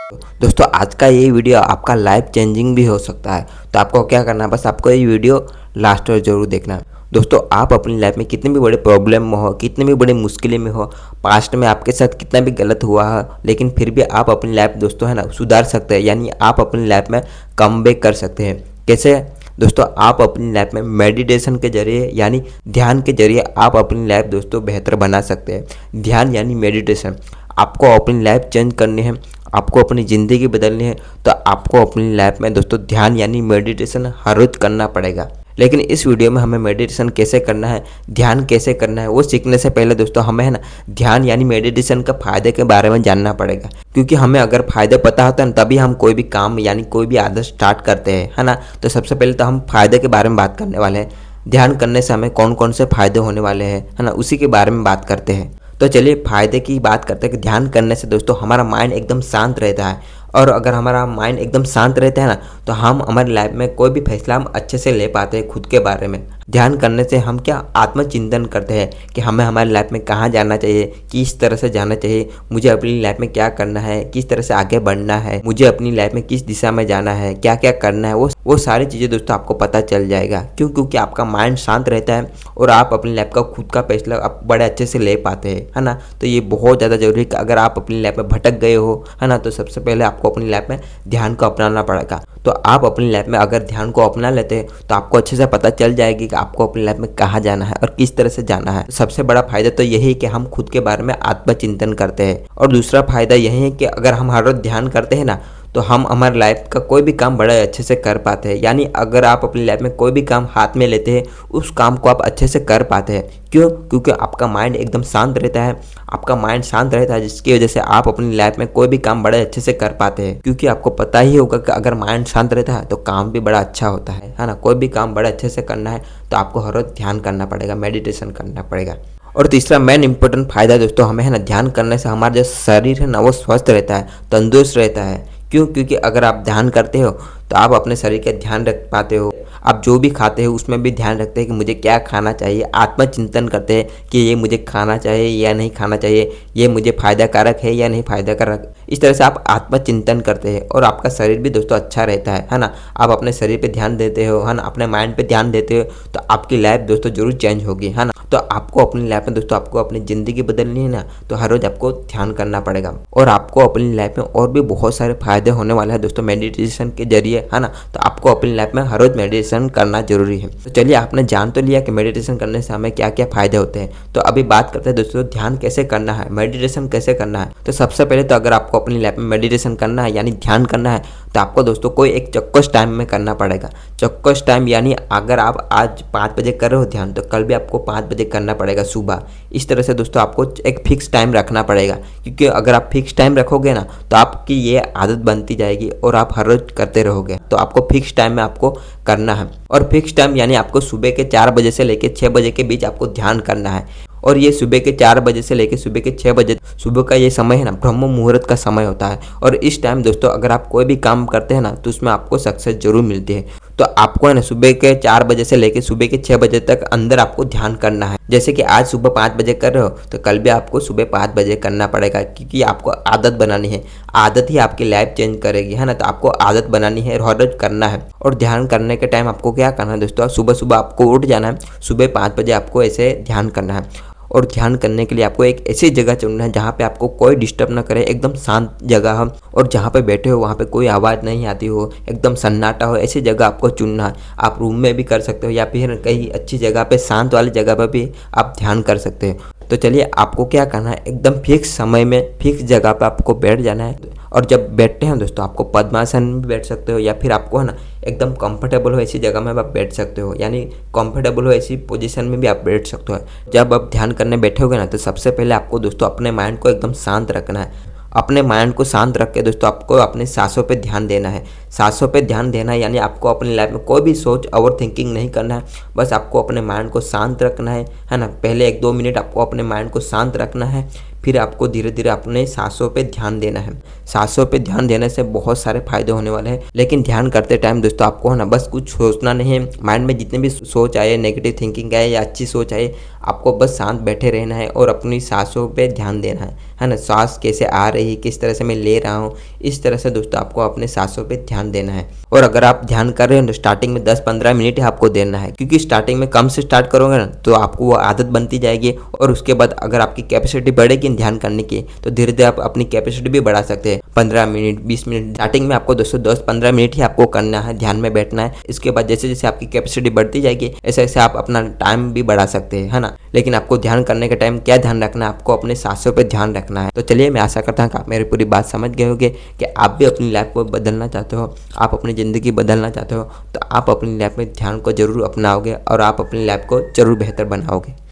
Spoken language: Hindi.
दोस्तों आज का ये वीडियो आपका लाइफ चेंजिंग भी हो सकता है। तो आपको क्या करना है, बस आपको ये वीडियो लास्ट तक जरूर देखना है। दोस्तों आप अपनी लाइफ में कितनी भी बड़े प्रॉब्लम में हो, कितनी भी बड़ी मुश्किलें में हो, पास्ट में आपके साथ कितना भी गलत हुआ है, लेकिन फिर भी आप अपनी लाइफ दोस्तों है ना सुधार सकते हैं। यानी आप अपनी लाइफ में कमबैक कर सकते हैं। कैसे दोस्तों, आप अपनी लाइफ में मेडिटेशन के जरिए यानी ध्यान के जरिए आप अपनी लाइफ दोस्तों बेहतर बना सकते हैं। ध्यान यानी मेडिटेशन, आपको अपनी लाइफ चेंज करनी है, आपको अपनी ज़िंदगी बदलनी है, तो आपको अपनी लाइफ में दोस्तों ध्यान यानी मेडिटेशन हर रोज़ करना पड़ेगा। लेकिन इस वीडियो में हमें मेडिटेशन कैसे करना है, ध्यान कैसे करना है, वो सीखने से पहले दोस्तों हमें है ना ध्यान यानी मेडिटेशन का फ़ायदे के बारे में जानना पड़ेगा। क्योंकि हमें अगर फ़ायदे पता होता है ना, तभी हम कोई भी काम यानी कोई भी आदत स्टार्ट करते हैं, है ना। तो सबसे पहले तो हम फ़ायदे के बारे में बात करने वाले हैं। ध्यान करने से हमें कौन कौन से फ़ायदे होने वाले हैं, है ना, उसी के बारे में बात करते हैं। तो चलिए फ़ायदे की बात करते हैं कि ध्यान करने से दोस्तों हमारा माइंड एकदम शांत रहता है। और अगर हमारा माइंड एकदम शांत रहता है ना, तो हम हमारी लाइफ में कोई भी फैसला हम अच्छे से ले पाते हैं खुद के बारे में। ध्यान करने से हम क्या आत्मचिंतन करते हैं कि हमें हमारी लाइफ में कहाँ जाना चाहिए, किस तरह से जाना चाहिए, मुझे अपनी लाइफ में क्या करना है, किस तरह से आगे बढ़ना है, मुझे अपनी लाइफ में किस दिशा में जाना है, क्या क्या करना है, वो सारी चीज़ें दोस्तों आपको पता चल जाएगा। क्यों? क्योंकि आपका माइंड शांत रहता है और आप अपनी लाइफ का खुद का फैसला आप बड़े अच्छे से ले पाते हैं, है ना। तो ये बहुत ज़्यादा जरूरी है कि अगर आप अपनी लाइफ में भटक गए हो, है ना, तो सबसे पहले आपको अपनी लाइफ में ध्यान को अपनाना पड़ेगा। तो आप अपनी लाइफ में अगर ध्यान को अपना लेते हैं तो आपको अच्छे से पता चल जाएगी कि आपको अपनी लाइफ में कहाँ जाना है और किस तरह से जाना है। सबसे बड़ा फायदा तो यही है कि हम खुद के बारे में आत्मचिंतन करते हैं। और दूसरा फायदा यही है कि अगर हम हर रोज ध्यान करते हैं ना, तो हम हमारी लाइफ का कोई भी काम बड़ा अच्छे से कर पाते हैं। यानी अगर आप अपनी लाइफ में कोई भी काम हाथ में लेते हैं, उस काम को आप अच्छे से कर पाते हैं। क्यों? क्योंकि आपका माइंड एकदम शांत रहता है। आपका माइंड शांत रहता है जिसकी वजह से आप अपनी लाइफ में कोई भी काम बड़े अच्छे से कर पाते हैं। क्योंकि आपको पता ही होगा कि अगर माइंड शांत रहता है तो काम भी बड़ा अच्छा होता है ना। कोई भी काम बड़े अच्छे से करना है तो आपको हर रोज ध्यान करना पड़ेगा, मेडिटेशन करना पड़ेगा। और तीसरा मेन इंपॉर्टेंट फायदा दोस्तों हमें है ना, ध्यान करने से हमारा जो शरीर है ना वो स्वस्थ रहता है, तंदुरुस्त रहता है। क्यों? क्योंकि अगर आप ध्यान करते हो तो आप अपने शरीर का ध्यान रख पाते हो। आप जो भी खाते हो उसमें भी ध्यान रखते हैं कि मुझे क्या खाना चाहिए, आत्मचिंतन करते हैं कि ये मुझे खाना चाहिए या नहीं खाना चाहिए, ये मुझे फ़ायदा कारक है या नहीं फ़ायदा कारक। इस तरह से आप आत्मचिंतन करते हैं और आपका शरीर भी दोस्तों अच्छा रहता है ना। आप अपने शरीर पे ध्यान देते हो, है ना, अपने माइंड पे ध्यान देते हो, तो आपकी लाइफ दोस्तों जरूर चेंज होगी, है ना। तो आपको अपनी लाइफ में दोस्तों आपको अपनी ज़िंदगी बदलनी है ना, तो हर रोज़ आपको ध्यान करना पड़ेगा। और आपको अपनी लाइफ में और भी बहुत सारे फायदे होने वाले हैं दोस्तों मेडिटेशन के जरिए, है ना। तो आपको अपनी लाइफ में हर रोज़ मेडिटेशन करना जरूरी है। तो चलिए आपने जान तो लिया कि मेडिटेशन करने से हमें क्या क्या फ़ायदे होते हैं। तो अभी बात करते हैं दोस्तों ध्यान कैसे करना है, मेडिटेशन कैसे करना है। तो सबसे पहले तो अगर आपको अपनी लाइफ में मेडिटेशन करना है यानी ध्यान करना है, तो आपको दोस्तों कोई एक चौक्कस टाइम में करना पड़ेगा। चौक्कस टाइम यानी अगर आप आज 5 बजे कर रहे हो ध्यान, तो कल भी आपको 5 बजे करना पड़ेगा सुबह। इस तरह से दोस्तों आपको एक फिक्स टाइम रखना पड़ेगा। क्योंकि अगर आप फिक्स टाइम रखोगे ना, तो आपकी ये आदत बनती जाएगी और आप हर रोज करते रहोगे। तो आपको फिक्स टाइम में आपको करना है। और फिक्स टाइम यानी आपको सुबह के 4 बजे से लेकर 6 बजे के बीच आपको ध्यान करना है। और ये सुबह के 4 बजे से लेकर सुबह के 6 बजे, सुबह का ये समय है ना ब्रह्म मुहूर्त का समय होता है। और इस टाइम दोस्तों अगर आप कोई भी काम करते हैं ना, तो उसमें आपको सक्सेस जरूर मिलती है। तो आपको है ना सुबह के 4 बजे से लेकर सुबह के 6 बजे तक अंदर आपको ध्यान करना है। जैसे कि आज सुबह 5 बजे कर रहे हो, तो कल भी आपको सुबह 5 बजे करना पड़ेगा। क्योंकि आपको आदत बनानी है, आदत ही आपकी लाइफ चेंज करेगी, है ना। तो आपको आदत बनानी है और हर रोज करना है। और ध्यान करने के टाइम आपको क्या करना है दोस्तों, सुबह सुबह आपको उठ जाना है, सुबह 5 बजे आपको ऐसे ध्यान करना है। और ध्यान करने के लिए आपको एक ऐसी जगह चुनना है जहाँ पे आपको कोई डिस्टर्ब ना करे, एकदम शांत जगह हो। और जहाँ पे बैठे हो वहाँ पे कोई आवाज़ नहीं आती हो, एकदम सन्नाटा हो, ऐसी जगह आपको चुनना है। आप रूम में भी कर सकते हो या फिर कहीं अच्छी जगह पे, शांत वाली जगह पर भी आप ध्यान कर सकते हो। तो चलिए आपको क्या करना है, एकदम फिक्स समय में फिक्स जगह पे आपको बैठ जाना है। और जब बैठते हैं दोस्तों आपको पद्मासन में भी बैठ सकते हो या फिर आपको है ना एकदम कंफर्टेबल हो ऐसी जगह में आप बैठ सकते हो। यानी कंफर्टेबल हो ऐसी पोजीशन में भी आप बैठ सकते हो। जब आप ध्यान करने बैठोगे ना, तो सबसे पहले आपको दोस्तों अपने माइंड को एकदम शांत रखना है। अपने माइंड को शांत रख के दोस्तों आपको अपने सांसों पे ध्यान देना है। सांसों पे ध्यान देना है, यानी आपको अपनी लाइफ में कोई भी सोच ओवर थिंकिंग नहीं करना है। बस आपको अपने माइंड को शांत रखना है ना। पहले 1-2 मिनट आपको अपने माइंड को शांत रखना है, फिर आपको धीरे धीरे अपने सांसों पे ध्यान देना है। सांसों पे ध्यान देने से बहुत सारे फायदे होने वाले हैं, लेकिन ध्यान करते टाइम दोस्तों आपको है ना बस कुछ सोचना नहीं है। माइंड में जितने भी सोच आए, नेगेटिव थिंकिंग आए या अच्छी सोच आए, आपको बस शांत बैठे रहना है और अपनी सांसों पे ध्यान देना है ना। सांस कैसे आ रही, किस तरह से मैं ले रहा हूँ, इस तरह से दोस्तों आपको अपने सांसों पे ध्यान देना है। और अगर आप ध्यान कर रहे हो तो स्टार्टिंग में 10-15 मिनट ही आपको देना है, क्योंकि स्टार्टिंग में कम से स्टार्ट करोगे ना तो आपको वो आदत बनती जाएगी। और उसके बाद अगर आपकी कैपेसिटी बढ़ेगी ध्यान करने की तो धीरे धीरे आप अपनी कैपेसिटी भी बढ़ा सकते हैं। 15 मिनट, 20 मिनट, स्टार्टिंग में आपको दोस्तों 10-15 मिनट ही आपको करना है, ध्यान में बैठना है। इसके बाद जैसे जैसे आपकी कैपेसिटी बढ़ती जाएगी ऐसे ऐसे आप अपना टाइम भी बढ़ा सकते हैं, है ना। लेकिन आपको ध्यान करने के टाइम क्या ध्यान रखना है, आपको अपने सांसों पर ध्यान रखना है। तो चलिए, मैं आशा करता हूँ कि आप मेरी पूरी बात समझ गए होंगे कि आप भी अपनी लाइफ को बदलना चाहते हो, आप अपनी ज़िंदगी बदलना चाहते हो, तो आप अपनी लाइफ में ध्यान को ज़रूर अपनाओगे और आप अपनी लाइफ को ज़रूर बेहतर बनाओगे।